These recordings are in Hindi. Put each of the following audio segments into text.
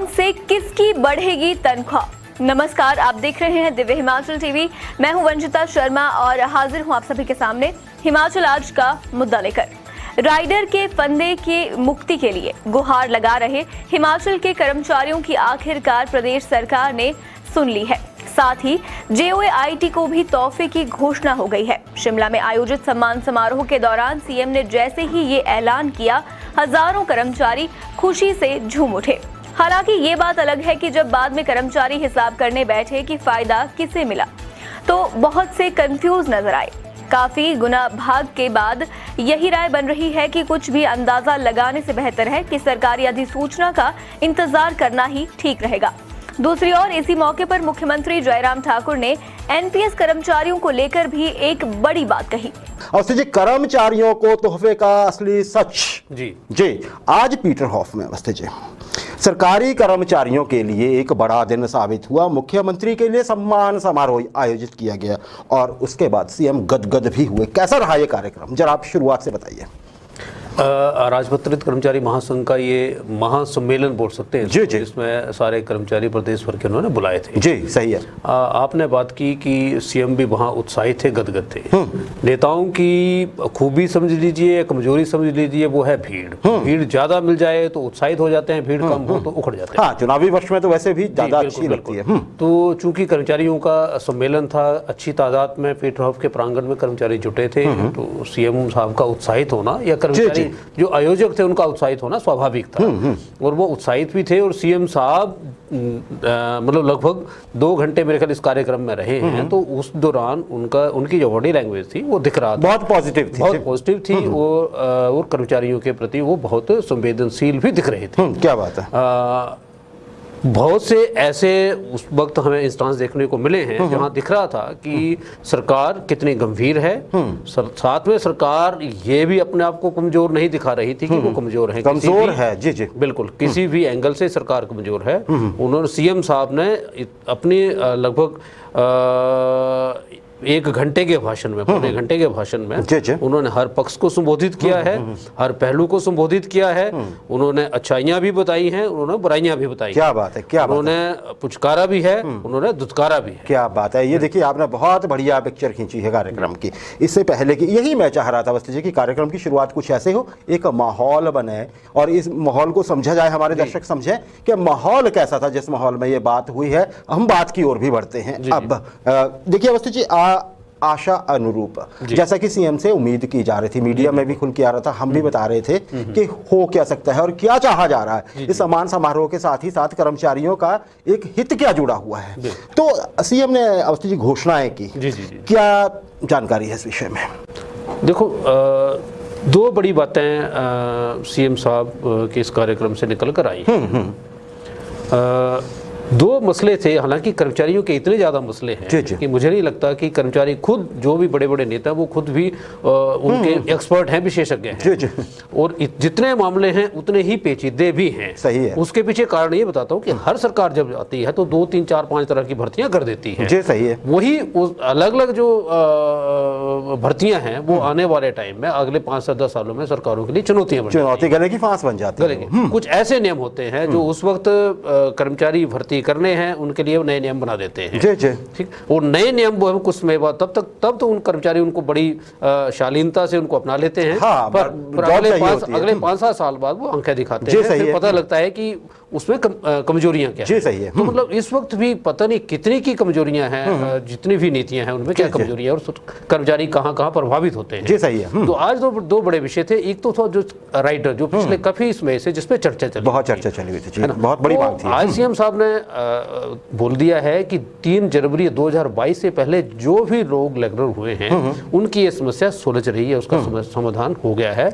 मांग से किसकी बढ़ेगी तनख्वाह। नमस्कार, आप देख रहे हैं दिव्य हिमाचल टीवी। मैं हूं वंशिता शर्मा और हाजिर हूं आप सभी के सामने हिमाचल आज का मुद्दा लेकर। राइडर के फंदे की मुक्ति के लिए गुहार लगा रहे हिमाचल के कर्मचारियों की आखिरकार प्रदेश सरकार ने सुन ली है। साथ ही JOAIT को भी तोहफे की घोषणा हो गई है। शिमला में आयोजित सम्मान समारोह के दौरान सीएम ने जैसे ही ये ऐलान किया, हजारों कर्मचारी खुशी से झूम उठे। हालांकि ये बात अलग है कि जब बाद में कर्मचारी हिसाब करने बैठे कि फायदा किसे मिला, तो बहुत से कंफ्यूज नजर आए। काफी गुना भाग के बाद यही राय बन रही है कि कुछ भी अंदाजा लगाने से बेहतर है कि सरकारी अधिसूचना का इंतजार करना ही ठीक रहेगा। दूसरी ओर इसी मौके पर मुख्यमंत्री जयराम ठाकुर ने NPS कर्मचारियों को लेकर भी एक बड़ी बात कही। अवस्थी जी, कर्मचारियों को तोहफे का असली सच जी आज पीटरहॉफ में अवस्थी जी सरकारी कर्मचारियों के लिए एक बड़ा दिन साबित हुआ। मुख्यमंत्री के लिए सम्मान समारोह आयोजित किया गया और उसके बाद सीएम गदगद भी हुए। कैसा रहा ये कार्यक्रम, जरा आप शुरुआत से बताइए। राजपत्रित कर्मचारी महासंघ का ये महासम्मेलन बोल सकते हैं जी जी, इसमें सारे कर्मचारी प्रदेश भर के उन्होंने बुलाए थे। जी सही है। आपने बात की कि सीएम भी वहाँ उत्साहित थे, गदगद थे। नेताओं की खूबी समझ लीजिए, कमजोरी समझ लीजिए, वो है भीड़। भीड़ ज्यादा मिल जाए तो उत्साहित हो जाते हैं, भीड़ कम हो तो उखड़ जाते हैं। हाँ, चुनावी वर्ष में तो वैसे भी ज्यादा अच्छी लगती है। तो चूंकि कर्मचारियों का सम्मेलन था, अच्छी तादाद में पीटरहॉफ के प्रांगण में कर्मचारी जुटे थे, तो सीएम साहब का उत्साहित होना या कर्मचारी जो आयोजक थे उनका उत्साहित होना स्वाभाविक था। और वो उत्साहित भी थे। और सीएम साहब मतलब लगभग 2 घंटे मेरे ख्याल इस कार्यक्रम में रहे हैं, तो उस दौरान उनकी जो बॉडी लैंग्वेज थी वो दिख रहा था, बहुत पॉजिटिव थी और कर्मचारियों के प्रति वो बहुत संवेदनशील भी दिख रहे थे। क्या बात है। बहुत से ऐसे उस वक्त हमें इंस्टांस देखने को मिले हैं जहां दिख रहा था कि सरकार कितनी गंभीर है। साथ में सरकार ये भी अपने आप को कमजोर नहीं दिखा रही थी कि वो कमजोर है। जी जी बिल्कुल, किसी भी एंगल से सरकार कमजोर है। उन्होंने सीएम साहब ने अपनी लगभग 1 घंटे के भाषण में, पौने घंटे के भाषण में उन्होंने हर पक्ष को संबोधित किया है, हर पहलू को संबोधित किया है। उन्होंने अच्छाइयां भी बताई हैं, उन्होंने बुराइयां भी बताई। क्या बात है, क्या उन्होंने पुचकारा भी है, उन्होंने दुत्कारा भी है। क्या बात है। ये देखिए, आपने बहुत बढ़िया पिक्चर खींची है कार्यक्रम की। इससे पहले की यही मैं चाह रहा था अवस्थी जी कि कार्यक्रम की शुरुआत कुछ ऐसे हो, एक माहौल बने और इस माहौल को समझा जाए, हमारे दर्शक समझें कि माहौल कैसा था जिस माहौल में ये बात हुई है। हम बात की ओर भी बढ़ते हैं। अब देखिए अवस्थी जी, आशा अनुरूप जैसा कि सीएम से उम्मीद की जा रही थी, मीडिया में भी खुल के आ रहा था, हम भी बता रहे थे कि हो क्या सकता है और क्या चाहा जा रहा है। इस सम्मान समारोह के साथ ही साथ कर्मचारियों का एक हित क्या जुड़ा हुआ है। तो सीएम ने अवस्थी जी घोषणाएं की, क्या जानकारी है इस विषय में? देखो, 2 बड़ी बातें सीएम साहब के इस कार्यक्रम से निकल कर आई। 2 मसले थे। हालांकि कर्मचारियों के इतने ज़्यादा मसले हैं कि मुझे नहीं लगता कि कर्मचारी खुद, जो भी बड़े बड़े नेता, वो खुद भी उनके एक्सपर्ट हैं, विशेषज्ञ हैं। और जितने मामले हैं उतने ही पेचीदे भी हैं। सही है। उसके पीछे कारण ये बताता हूँ कि हर सरकार जब आती है तो 2, 3, 4, 5 तरह की भर्तियां कर देती है। जी सही है। वही अलग अलग जो भर्तियां हैं वो आने वाले टाइम में, अगले 5 से 10 सालों में सरकारों के लिए चुनौती गले की फांस बन जाती है। कुछ ऐसे नियम होते हैं जो उस वक्त कर्मचारी भर्ती करने हैं, उनके लिए नए नियम बना देते हैं। ठीक। और नए नियम वो कुछ समय बाद तब तो उन कर्मचारी उनको बड़ी शालीनता से उनको अपना लेते हैं। पर अगले 5-7 साल बाद वो आंखें दिखाते हैं, फिर पता लगता है कि उसमें कमजोरियां क्या है। सही है। तो मतलब इस वक्त भी पता नहीं कितनी की कमजोरियां हैं, जितनी भी नीतियां हैं उनमें क्या कमजोरियां और कर्मचारी कहाँ प्रभावित होते हैं। सही है। तो आज 2 बड़े विषय थे। एक तो था जो राइटर, जो पिछले काफी समय से जिसपे चर्चा चली, बहुत चर्चा चली हुई थी, बहुत बड़ी बात थी। आज सीएम साहब ने बोल दिया है कि 3 जनवरी 2022 से पहले जो भी लोग लेक्चरर हुए हैं उनकी ये समस्या सुलझ रही है, उसका समाधान हो गया है।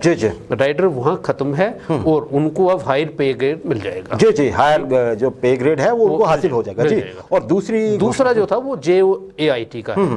राइडर वहां खत्म है और उनको अब हायर पे ग्रेड मिल जाएगा। हायर जो पे ग्रेड है वो उनको हासिल हो जाएगा। और दूसरा जो था वो JOAIT का है।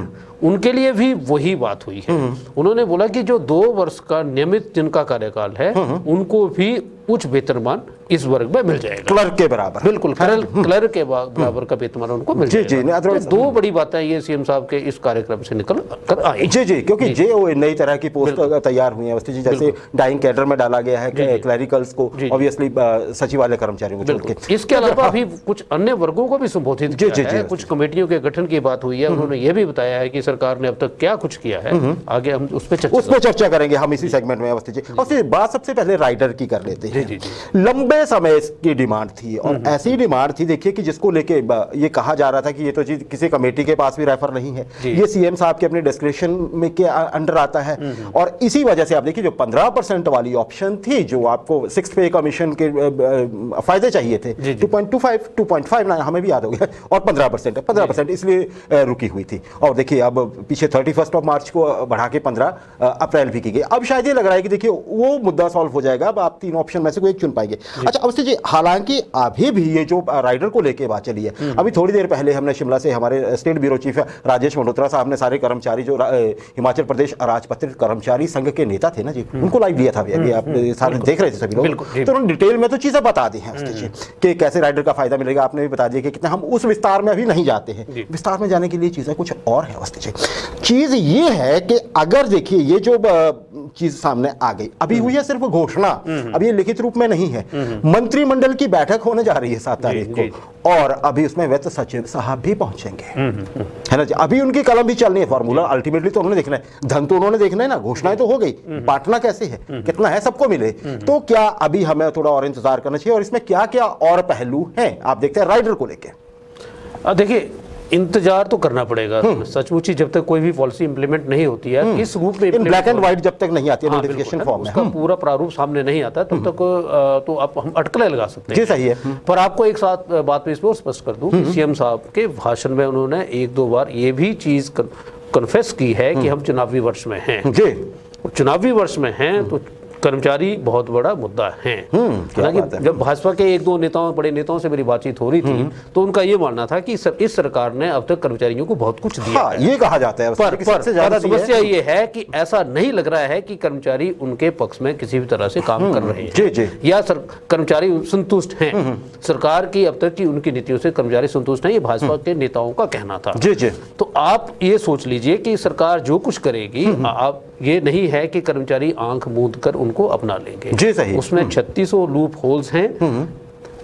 उनके लिए भी वही बात हुई है। उन्होंने बोला कि जो 2 वर्ष का नियमित जिनका कार्यकाल है उनको भी उच्च वेतनमान इस वर्ग में मिल जाएगा, क्लर्क के बराबर। बिल्कुल क्लर्क के बराबर का वेतनमान उनको मिल जी, जाएगा। तो otherwise- 2 बड़ी बातें ये सीएम साहब के इस कार्यक्रम से निकल कर आई। जी जी, क्योंकि नई तरह की पोस्ट तैयार हुई है अवस्थी जी, जैसे डाइंग कैडर में डाला गया है क्लरिकल्स को, ऑब्वियसली सचिवालय कर्मचारियों को छोड़ के। इसके अलावा भी कुछ अन्य वर्गों को भी संबोधित किया है। कुछ कमेटियों के गठन की बात हुई है। उन्होंने ये भी बताया है कि सरकार ने अब तक क्या कुछ किया है। आगे हम उस पर चर्चा करेंगे हम इसी सेगमेंट में अवस्थी जी। और बात सबसे पहले राइडर की कर लेते हैं। जी। लंबे समय की डिमांड थी और ऐसी डिमांड थी, देखिए कि जिसको लेके ये कहा जा रहा था कि ये तो चीज किसी कमेटी के पास भी रेफर नहीं है, ये सीएम साहब के अपने डिस्क्रिप्शन में के अंडर आता है। और इसी वजह से आप देखिए जो 15% वाली ऑप्शन थी, जो आपको 6th पे कमीशन के फायदे चाहिए थे, 2.25 2.5 ना हमें भी याद हो गया, और 15% इसलिए रुकी हुई थी। और देखिए अब पीछे 31 मार्च को बढ़ा के 15 अप्रैल भी की गई। अब शायद ये लग रहा है कि देखिए वो मुद्दा सॉल्व हो जाएगा, अब आप 3 ऑप्शन में से कोई एक चुन पाएंगे। अच्छा अवस्थी जी, हालांकि अभी भी ये जो राइडर को लेके बात चली है, अभी थोड़ी देर पहले हमने शिमला से हमारे state bureau chief Rajesh Malhotra साहब ने सारे कर्मचारी जो हिमाचल प्रदेश अराजपत्रित कर्मचारी संघ के नेता थे ना जी, उनको लाइव लिया था। अभी आप सारे देख रहे थे सभी लोग, तो उन्होंने डिटेल में तो चीजें बता दी हैं कि कैसे राइडर का फायदा मिलेगा। आपने भी बता दिया कि कितना, हम उस विस्तार में अभी नहीं जाते हैं। विस्तार में जाने के लिए चीजें कुछ और है अवस्थी जी। चीज ये है कि अगर देखिए ये जो चीज सामने आ गई, अभी हुई है सिर्फ घोषणा, अभी ये लिखित रूप में नहीं है। मंत्रिमंडल की बैठक होने जा रही है 7 तारीख को, और अभी उसमें वित्त सचिव साहब भी पहुंचेंगे, है ना जी। अभी उनकी कलम भी चलनी है, फॉर्मूला अल्टीमेटली तो उन्होंने देखना है, धन तो उन्होंने देखना है ना। घोषणाएं तो हो गई, बांटना कैसे है, कितना है, सबको मिले। तो क्या अभी हमें थोड़ा और इंतजार करना चाहिए, और इसमें क्या क्या और पहलू हैं आप देखते हैं राइडर को लेके? देखिए इंतजार तो करना पड़ेगा सचमुच ही, जब तक कोई भी पॉलिसी इंप्लीमेंट नहीं होती है, किस रूप में इन ब्लैक एंड व्हाइट जब तक नहीं आती है नोटिफिकेशन फॉर्म में, उसका पूरा प्रारूप सामने नहीं आता तब तक तो आप हम अटकलें लगा सकते हैं। जी सही है। पर आपको एक साथ बात में इसको स्पष्ट कर दूं, सीएम साहब के भाषण में उन्होंने 1-2 बार ये भी चीज कन्फेस की है कि हम चुनावी वर्ष में हैं जी। चुनावी वर्ष में हैं तो कर्मचारी बहुत बड़ा मुद्दा है। हालांकि जब भाजपा के 1-2 नेताओं, बड़े नेताओं से मेरी बातचीत हो रही थी तो उनका ये मानना था कि इस सरकार ने अब तक कर्मचारियों को बहुत कुछ दिया है। ये कहा जाता है। पर समस्या ये है कि ऐसा नहीं लग रहा है कि कर्मचारी उनके पक्ष में किसी भी तरह से काम कर रहे हैं या कर्मचारी संतुष्ट हैं। सरकार की अब तक की उनकी नीतियों से कर्मचारी संतुष्ट हैं, ये भाजपा के नेताओं का कहना था। तो आप ये सोच लीजिए कि सरकार जो कुछ करेगी, आप ये नहीं है कि कर्मचारी आंख मूंद कर उनको अपना लेंगे। जी सही। उसमें 3600 लूप होल्स हैं,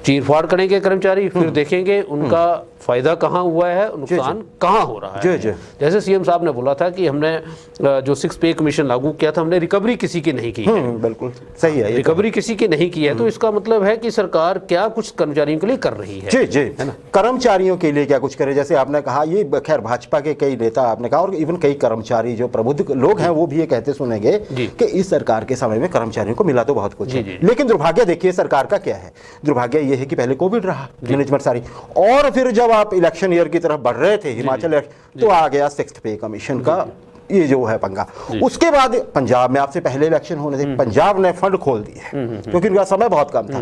चीरफाड़ करेंगे कर्मचारी, फिर देखेंगे उनका फायदा कहाँ हुआ है, नुकसान कहाँ हो रहा है। जैसे सीएम साहब ने बोला था कि हमने जो 6 पे कमीशन लागू किया था, हमने रिकवरी किसी की नहीं की है। बिल्कुल सही है, रिकवरी किसी की नहीं की है, तो इसका मतलब है कि सरकार क्या कुछ कर्मचारियों के लिए कर रही है। जी है ना, कर्मचारियों के लिए क्या कुछ करे। जैसे आपने कहा, ये खैर भाजपा के कई नेता आपने कहा, और इवन कई कर्मचारी जो प्रबुद्ध लोग हैं वो भी ये कहते सुनेंगे कि इस सरकार के समय में कर्मचारियों को मिला तो बहुत कुछ है, लेकिन दुर्भाग्य देखिए सरकार का क्या है। दुर्भाग्य ये है कि पहले कोविड रहा, मैनेजमेंट सारी, और फिर जब आप इलेक्शन ईयर की तरफ बढ़ रहे थे हिमाचल, तो आ गया 6th पे कमीशन का ये जो है पंगा। उसके बाद पंजाब में आपसे पहले इलेक्शन होने थे, पंजाब ने फंड खोल दिए क्योंकि उनका समय बहुत कम था।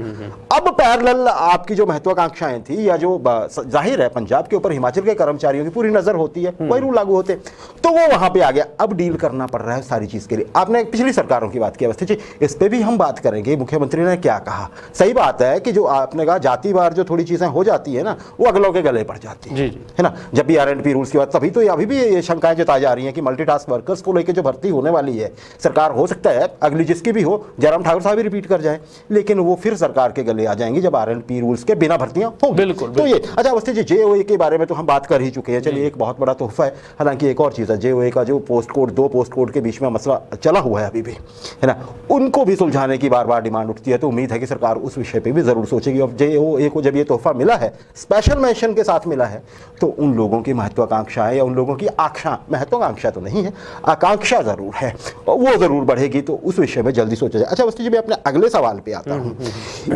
अब पैरेलल आपकी जो महत्वाकांक्षाएं थी, या जो जाहिर है पंजाब के ऊपर हिमाचल के कर्मचारियों की पूरी नजर होती है, कोई रूल लागू होते तो वो वहां पे आ गया। अब डील करना पड़ रहा है सारी चीज के लिए। आपने पिछली सरकारों की बात की अवस्थी जी, इस पे भी हम बात करेंगे। मुख्यमंत्री ने क्या कहा, सही बात है कि जो आपने कहा जातिवार जो थोड़ी चीजें हो जाती है ना, वो अगलों के गले पड़ जाती है ना। जब भी RNP रूल्स की बात, तभी तो अभी भी ये शंकाएं जताई जा रही है कि मल्टीटास्क वर्कर्स को लेकर जो भर्ती होने वाली है, सरकार हो सकता है अगली जिसकी भी हो, जयराम ठाकुर साहब भी रिपीट कर जाएं, लेकिन वो फिर सरकार के गले आ जाएंगी जब RNP रूल्स के बिना भर्तियां होंगी। बिल्कुल। तो ये अच्छा अवस्थी जी, JOA के बारे में तो हम बात कर ही चुके हैं। चलिए, एक बहुत बड़ा तोहफा है। हालांकि एक और चीज़ है, JOA का जो पोस्ट कोड, 2 पोस्ट कोड के बीच में मसला चला हुआ है अभी भी, है ना, उनको भी सुलझाने की बार बार डिमांड उठती है। तो उम्मीद है कि सरकार उस विषय पर भी जरूर सोचेगी। अब JOA को जब ये तोहफा मिला है, स्पेशल मेंशन के साथ मिला है, तो उन लोगों की महत्वाकांक्षा है, या उन लोगों की आकांक्षा, महत्वाकांक्षा तो नहीं है, आकांक्षा जरूर है, और वो जरूर बढ़ेगी, तो उस विषय में जल्दी सोचा जाए। अच्छा वस्तु जी, मैं अपने अगले सवाल पे आता हूँ।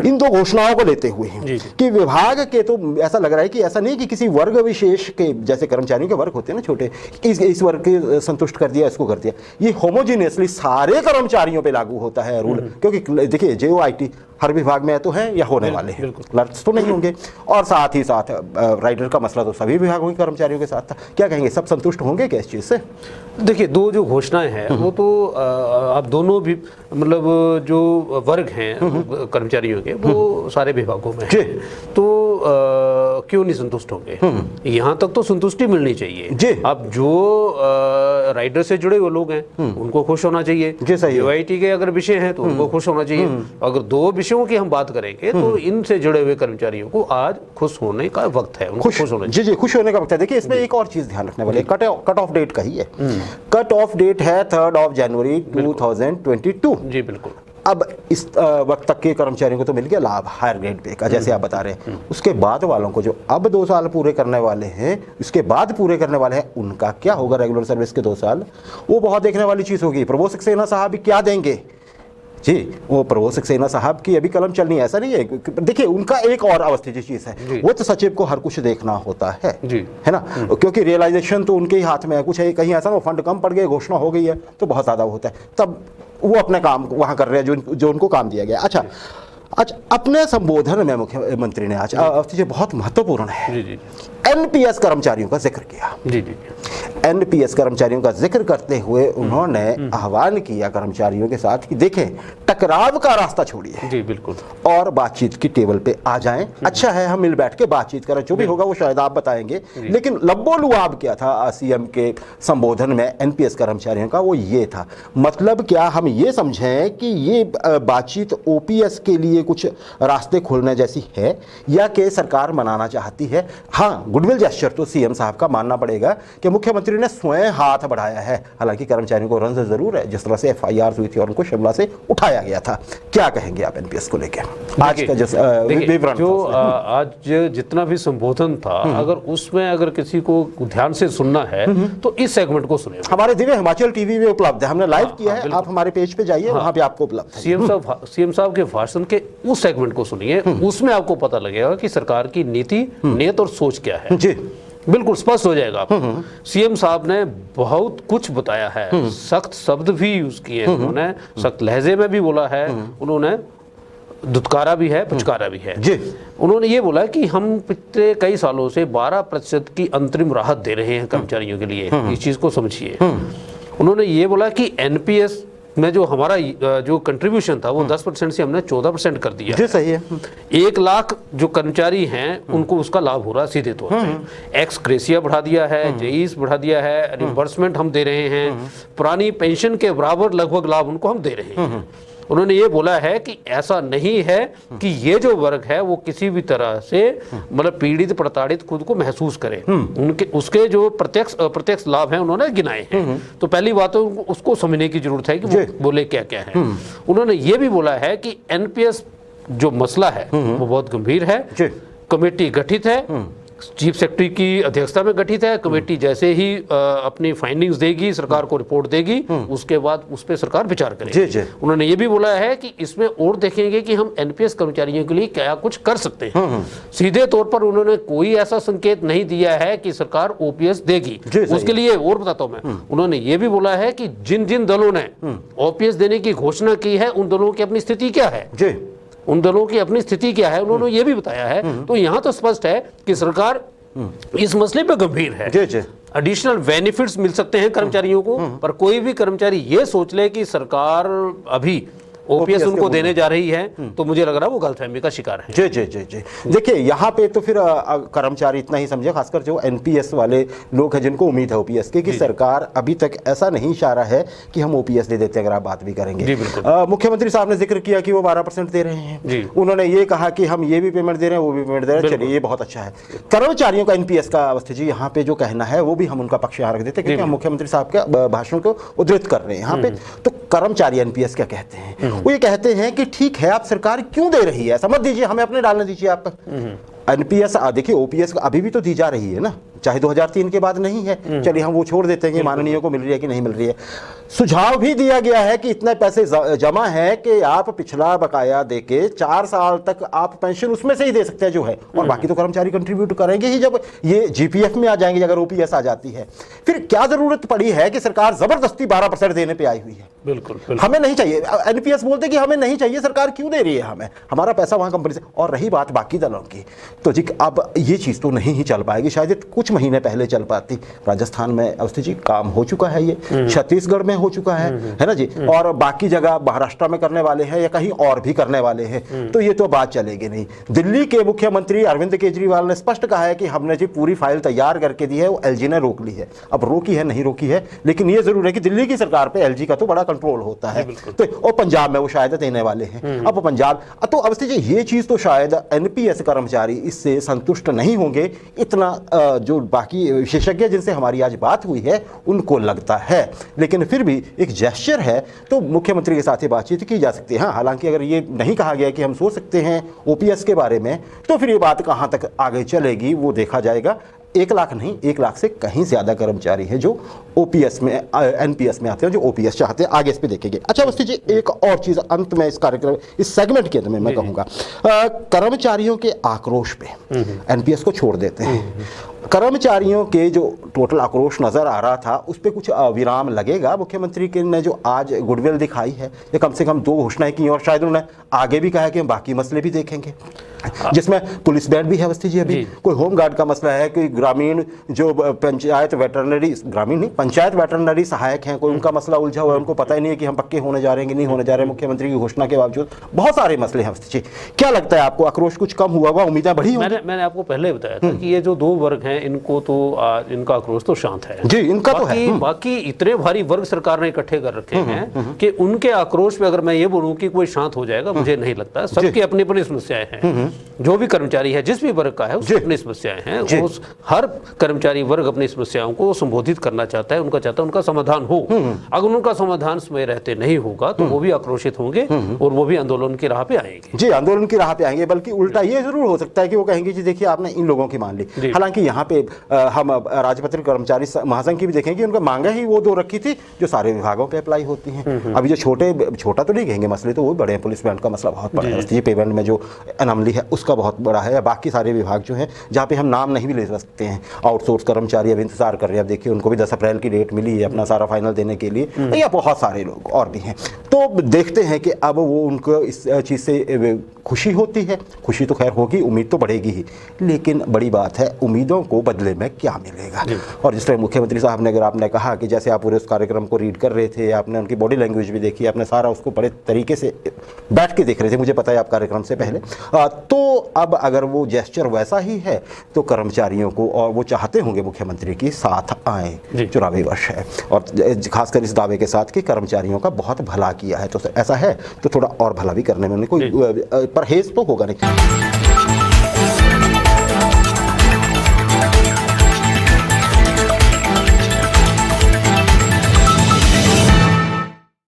इन 2 घोषणाओं को लेते हुए कि विभाग के, तो ऐसा लग रहा है कि ऐसा नहीं कि किसी वर्ग विशेष के, जैसे कर्मचारियों के वर्ग होते हैं ना छोटे, इस वर्ग के संतुष्ट कर दिया, इसको कर दिया, ये होमोजीनियसली सारे कर्मचारियों पे लागू होता है रूल। क्योंकि देखिए JOIT हर विभाग में तो हैं या होने वाले हैं, क्लर्क्स तो नहीं होंगे। और साथ ही साथ राइडर का मसला तो सभी विभागों के कर्मचारियों के साथ था। क्या कहेंगे, सब संतुष्ट होंगे क्या इस चीज़ से? देखिए, दो जो घोषणाएं हैं वो तो आप दोनों भी मतलब जो वर्ग हैं कर्मचारियों के वो सारे विभागों में हैं, तो क्यों नहीं संतुष्ट होंगे? यहाँ तक तो संतुष्टि मिलनी चाहिए। अब जो राइडर से जुड़े हुए लोग हैं उनको खुश होना चाहिए, यूआईटी के अगर विषय हैं तो उनको खुश होना चाहिए। अगर दो विषयों की हम बात करेंगे तो इनसे जुड़े हुए कर्मचारियों को आज खुश होने का वक्त है, उनको खुश होना चाहिए। जी, खुश होने का वक्त है। देखिए, इसमें एक और चीज ध्यान रखने वाली, कट ऑफ डेट का ही है। कट ऑफ डेट है 3 जनवरी 2022। जी बिल्कुल। अब इस वक्त तक के कर्मचारियों को तो मिल गया लाभ हायर ग्रेड पे का, जैसे आप बता रहे हैं। उसके बाद वालों को जो अब 2 साल पूरे करने वाले हैं, उसके बाद पूरे करने वाले हैं, उनका क्या होगा? रेगुलर सर्विस के 2 साल, वो बहुत देखने वाली चीज़ होगी। प्रभु सक्सेना साहब भी क्या देंगे जी? वो प्रभु सक्सेना साहब की अभी कलम चलनी है, ऐसा नहीं है। देखिए, उनका एक और अवस्थित चीज़ है, वो तो सचिव को हर कुछ देखना होता है ना, क्योंकि रियलाइजेशन तो उनके ही हाथ में है। कुछ है कहीं ऐसा ना फंड कम पड़ गए, घोषणा हो गई है तो बहुत ज़्यादा होता है, तब वो अपने काम वहाँ कर रहे हैं जो उनको काम दिया गया। अच्छा, अपने संबोधन में मुख्यमंत्री ने आज बहुत महत्वपूर्ण है, एनपीएस कर्मचारियों का जिक्र किया। एनपीएस कर्मचारियों का जिक्र करते हुए उन्होंने आह्वान किया कर्मचारियों के साथ कि देखें, टकराव का रास्ता छोड़िए, जी बिल्कुल, और बातचीत की टेबल पे आ जाएं। अच्छा है, हम मिल बैठ के बातचीत करें, जो भी होगा वो शायद आप बताएंगे। लेकिन लब्बो-लुआब क्या था सीएम के संबोधन में एनपीएस कर्मचारियों का? वो ये था, मतलब क्या हम ये समझें कि ये बातचीत ओपीएस के लिए कुछ रास्ते खोलने जैसी है, या कि सरकार मनाना चाहती है? हाँ, गुडविल जेस्चर तो सीएम साहब का मानना पड़ेगा कि मुख्यमंत्री ने स्वयं हाथ बढ़ाया है। हालांकि कर्मचारियों को रंज जरूर है, जिस तरह से एफआईआर हुई थी और उनको शिमला से उठाया गया था। क्या कहेंगे आप एनपीएस को लेकर आज का विवरण? जो आज जितना भी संबोधन था, अगर उसमें अगर किसी को ध्यान से सुनना है तो इस सेगमेंट को सुनिए। हमारे दिव्य हिमाचल टीवी में उपलब्ध है, हमने लाइव किया है, आप हमारे पेज पे जाइए, वहां पे आपको उपलब्ध है। सीएम साहब के भाषण के उस सेगमेंट को सुनिए, उसमें आपको पता लगेगा कि सरकार की नीति, नीयत और सोच क्या है। जी बिल्कुल स्पष्ट हो जाएगा आपको। सीएम साहब ने बहुत कुछ बताया है, सख्त शब्द भी यूज किए उन्होंने, सख्त लहजे में भी बोला है, उन्होंने दुत्कारा भी है, पुचकारा भी है। जी उन्होंने ये बोला कि हम पिछले कई सालों से 12% की अंतरिम राहत दे रहे हैं कर्मचारियों के लिए, इस चीज को समझिए। उन्होंने ये बोला कि एनपीएस में जो हमारा जो कंट्रीब्यूशन था वो 10% से हमने 14% कर दिया। जी सही है। 1 लाख जो कर्मचारी हैं उनको उसका लाभ हो रहा है सीधे तौर पे। एक्स ग्रेसिया बढ़ा दिया है, जेईस बढ़ा दिया है, रिम्बर्समेंट हम दे रहे हैं, पुरानी पेंशन के बराबर लगभग लाभ उनको हम दे रहे हैं। उन्होंने ये बोला है कि ऐसा नहीं है कि ये जो वर्ग है वो किसी भी तरह से मतलब पीड़ित प्रताड़ित खुद को महसूस करे। उनके उसके जो प्रत्यक्ष लाभ हैं उन्होंने गिनाए हैं। तो पहली बात तो उसको समझने की जरूरत है कि वो बोले क्या क्या है। उन्होंने ये भी बोला है कि एनपीएस जो मसला है वो बहुत गंभीर है, कमेटी गठित है, चीफ सेक्रेटरी की अध्यक्षता में गठित है। कमेटी जैसे ही अपनी फाइंडिंग्स देगी, सरकार को रिपोर्ट देगी, उसके बाद उस पर सरकार विचार करेगी। उन्होंने ये भी बोला है कि इसमें और देखेंगे कि हम एनपीएस कर्मचारियों के लिए क्या कुछ कर सकते हैं। सीधे तौर पर उन्होंने कोई ऐसा संकेत नहीं दिया है कि सरकार ओपीएस देगी। उसके लिए और बताता हूं मैं, उन्होंने ये भी बोला है कि जिन जिन दलों ने ओपीएस देने की घोषणा की है उन दलों की अपनी स्थिति क्या है, उन दलों की अपनी स्थिति क्या है, उन्होंने ये भी बताया है। तो यहाँ तो स्पष्ट है कि सरकार इस मसले पे गंभीर है। एडिशनल बेनिफिट्स मिल सकते हैं कर्मचारियों को, पर कोई भी कर्मचारी ये सोच ले कि सरकार अभी ओपीएस उनको देने जा रही है तो मुझे लग रहा है वो गलतफहमी का शिकार है। जी जी जी जी देखिए, यहाँ पे तो फिर कर्मचारी इतना ही समझे, खासकर जो एनपीएस वाले लोग हैं जिनको उम्मीद है ओपीएस की, कि सरकार अभी तक ऐसा नहीं इशारा है कि हम ओपीएस दे देते हैं। अगर आप बात भी करेंगे, मुख्यमंत्री साहब ने जिक्र किया कि वो 12% दे रहे हैं। उन्होंने ये कहा कि हम ये भी पेमेंट दे रहे हैं, वो भी पेमेंट दे रहे हैं। चलिए, ये बहुत अच्छा है। कर्मचारियों का एनपीएस का अवस्था जी यहाँ पे जो कहना है वो भी हम उनका पक्ष यहाँ रख देते हैं, क्योंकि हम मुख्यमंत्री साहब के भाषण को उद्धृत कर रहे हैं यहाँ पे। तो कर्मचारी एनपीएस क्या कहते हैं? वो ये कहते हैं कि ठीक है, आप सरकार क्यों दे रही है, समझ दीजिए, हमें अपने डालने दीजिए। आप एनपीएस देखिए, ओपीएस अभी भी तो दी जा रही है ना, चाहे 2003 के बाद नहीं है, चलिए हम वो छोड़ देते हैं कि माननीय को मिल रही है कि नहीं मिल रही है। सुझाव भी दिया गया है कि इतने पैसे जमा है कि आप पिछला बकाया देके 4 साल तक आप पेंशन उसमें से ही दे सकते हैं जो है, और बाकी तो कर्मचारी कंट्रीब्यूट करेंगे ही जब ये जीपीएफ में आ जाएंगे, अगर ओपीएस आ जाती है। फिर क्या जरूरत पड़ी है कि सरकार जबरदस्ती 12% देने पे आई हुई है? बिल्कुल हमें नहीं चाहिए। एनपीएस बोलते कि हमें नहीं चाहिए, सरकार क्यों दे रही है हमें, हमारा पैसा वहां कंपनी से। और रही बात बाकी दलों की, तो जी अब ये चीज तो नहीं ही चल पाएगी, शायद कुछ महीने पहले चल पाती। राजस्थान में अवस्थी जी काम हो चुका है, ये छत्तीसगढ़ में हो चुका है ना जी, और बाकी जगह महाराष्ट्र में करने वाले हैं या कहीं और भी करने वाले हैं, तो ये तो बात चलेगी नहीं। दिल्ली के मुख्यमंत्री अरविंद केजरीवाल ने स्पष्ट कहा है कि हमने जी पूरी फाइल तैयार करके दी है, वो एलजी ने रोक ली है। अब रोकी है नहीं रोकी है, लेकिन ये जरूर है कि दिल्ली की सरकार पे एलजी का तो बड़ा कंट्रोल होता है। तो और पंजाब में वो शायद देने वाले हैं। अब पंजाब तो अवस्थी जी ये चीज तो शायद एनपीएस कर्मचारी इससे संतुष्ट नहीं होंगे, इतना जो बाकी विशेषज्ञ जिनसे हमारी आज बात हुई है उनको लगता है। लेकिन फिर भी एक जेस्चर है, तो मुख्यमंत्री के साथ ही बातचीत की जा सकती है। हाँ, हालांकि अगर ये नहीं कहा गया कि हम सोच सकते हैं ओपीएस के बारे में, तो फिर ये बात कहां तक आगे चलेगी वो देखा जाएगा। 1 लाख नहीं, 1 लाख से कहीं ज्यादा कर्मचारी है जो ओपीएस में एनपीएस में आते हैं, जो ओपीएस चाहते हैं। आगे इस पे देखेंगे। अच्छा अवस्थी जी, एक और चीज अंत में इस कार्यक्रम इस सेगमेंट के अंत में मैं कहूंगा, कर्मचारियों के आक्रोश पे एनपीएस को छोड़ देते हैं। कर्मचारियों के जो टोटल आक्रोश नजर आ रहा था उस पर कुछ विराम लगेगा। मुख्यमंत्री के ने जो आज गुडविल दिखाई है, ये कम से कम 2 घोषणाएं की, और शायद उन्होंने आगे भी कहा है कि हम बाकी मसले भी देखेंगे, जिसमें पुलिस बैंड भी है अवस्थी जी। अभी कोई होमगार्ड का मसला है, कोई ग्रामीण जो पंचायत वेटरनरी, ग्रामीण नहीं पंचायत वेटरनरी सहायक हैं, कोई उनका मसला उलझा हुआ है, उनको पता ही नहीं है कि हम पक्के होने जा रहे हैं कि नहीं होने जा रहे हैं मुख्यमंत्री की घोषणा के बावजूद। बहुत सारे मसले हैं अवस्थी जी। क्या लगता है आपको, आक्रोश कुछ कम हुआ हुआ, उम्मीदें बढ़ी? मैंने आपको पहले बताया था कि ये जो 2 वर्ग हैं इनको तो इनका आक्रोश तो शांत है जी, इनका तो है। बाकी इतने भारी वर्ग सरकार ने इकट्ठे कर रखे हैं कि उनके आक्रोश पे अगर मैं ये बोलूं कि कोई शांत हो जाएगा, मुझे नहीं लगता। सबकी अपनी अपनी समस्याएं हैं। जो भी कर्मचारी है, जिस भी वर्ग का है, उसकी अपनी समस्याएं हैं। उस हर कर्मचारी वर्ग अपनी समस्याओं को संबोधित करना चाहता है, उनका चाहता है उनका समाधान हो। अगर उनका समाधान समय रहते नहीं होगा तो वो भी आक्रोशित होंगे और वो भी आंदोलन की राह पे आएंगे। जी, आंदोलन की राह पे आएंगे। बल्कि उल्टा ये जरूर हो सकता है कि वो कहेंगे जी देखिए आपने इन लोगों की मान ली। हालांकि यहाँ पे हम राजपत्रित कर्मचारी महासंघ की भी देखेंगे, उनका मांगे ही वो 2 रखी थी जो सारे विभागों पे अप्लाई होती हैं। अभी जो छोटा तो नहीं कहेंगे मसले, तो वो बड़े हैं। पुलिस बैंड का मसला बहुत बड़ा है, पेमेंट में जो अनमली है उसका बहुत बड़ा है। बाकी सारे विभाग जो हैं जहाँ पे हम नाम नहीं भी ले सकते हैं, आउटसोर्स कर्मचारी अब इंतजार कर रहे हैं। अब देखिए उनको भी 10 अप्रैल की डेट मिली है अपना सारा फाइनल देने के लिए, या बहुत सारे लोग और भी हैं। तो देखते हैं कि अब वो उनको इस चीज़ से खुशी होती है। खुशी तो खैर होगी, उम्मीद तो बढ़ेगी ही, लेकिन बड़ी बात है उम्मीदों को बदले में क्या मिलेगा। और जिस तरह मुख्यमंत्री साहब ने, अगर आपने कहा कि जैसे आप पूरे उस कार्यक्रम को रीड कर रहे थे, आपने उनकी बॉडी लैंग्वेज भी देखी, आपने सारा उसको बड़े तरीके से बैठ के देख रहे थे, मुझे पता है आप कार्यक्रम से पहले, तो अब अगर वो जेस्चर वैसा ही है तो कर्मचारियों को, और वो चाहते होंगे मुख्यमंत्री की साथ आए। चुनावी वर्ष है और खासकर इस दावे के साथ कि कर्मचारियों का बहुत भला किया है, तो ऐसा है तो थोड़ा और भला भी करने में उन्हें कोई परहेज तो होगा नहीं।